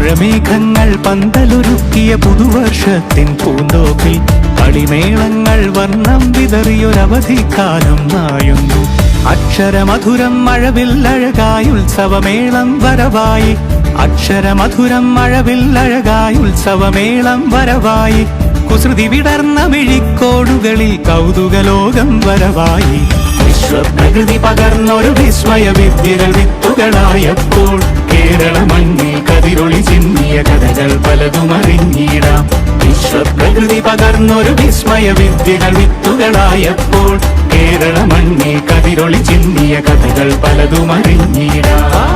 മഴമേഘങ്ങൾ പന്തലൊരുക്കിയ പുതുവർഷത്തിൻ പൂന്തോപ്പിൽ കളിമേളങ്ങൾ വർണ്ണം വിതറിയൊരവധിക്കാലം നായുന്നു. അക്ഷരമധുരം മഴവില്ലഴകായുത്സവമേളം വരവായി, അക്ഷരമധുരം മഴവില്ലഴകായുത്സവമേളം വരവായി. കുസൃതി വിടർന്ന മിഴിക്കോടുകളിൽ കൗതുകലോകം വരവായി. വിശ്വപ്രകൃതി പകർന്നൊരു വിസ്മയ വിദ്യകൾ വിത്തുകളായപ്പോൾ കേരള മണ്ണിൽ കതിരൊളി ചിന്നിയ കഥകൾ പലതും അറിഞ്ഞിടാം. വിശ്വപ്രകൃതി പകർന്നൊരു വിസ്മയ വിദ്യകൾ വിത്തുകളായപ്പോൾ കേരള മണ്ണിൽ കതിരൊളി ചിന്നിയ കഥകൾ പലതും അറിഞ്ഞിടാം.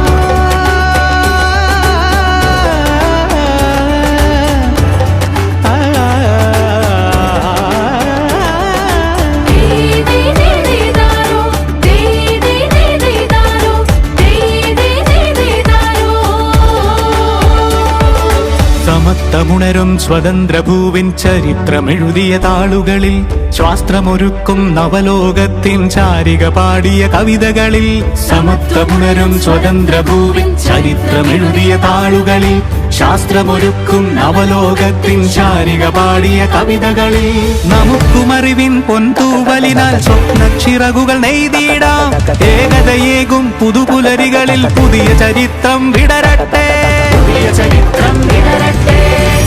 സമത്വമുണരും സ്വതന്ത്രഭൂവിൻ ചരിത്രമെഴുതിയ താളുകളിൽ, ശാസ്ത്രമൊരുക്കും നവലോകത്തിൻ ചാരിക പാടിയ കവിതകളിൽ. സമത്വമുണരും സ്വതന്ത്രഭൂവിൻ ചരിത്രമെഴുതിയ താളുകളിൽ, ശാസ്ത്രമൊരുക്കും നവലോകത്തിൻ ചാരിക പാടിയ കവിതകളിൽ. നമുക്കുമറിവിൻ പൊൻതൂവലിനാൽ സ്വപ്നച്ചിറകുകൾ നെയ്തിടാം. ഏകതയേകും പുതുപുലരികളിൽ പുതിയ ചരിത്രം വിടരട്ടെ, പുതിയ ചരിത്രം വിടരട്ടെ.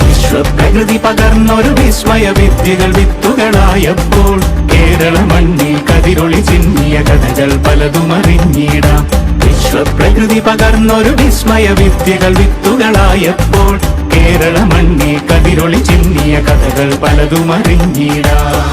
വിശ്വപ്രകൃതി പകർന്നൊരു വിസ്മയ വിദ്യകൾ വിത്തുകളായപ്പോൾ കേരള മണ്ണിൽ കതിരൊളി ചിന്നിയ കഥകൾ പലതും അറിഞ്ഞിടാം. വിശ്വപ്രകൃതി പകർന്നൊരു വിസ്മയ വിദ്യകൾ വിത്തുകളായപ്പോൾ കേരള മണ്ണിൽ കതിരൊളി ചിന്നിയ കഥകൾ പലതും അറിഞ്ഞിടാം.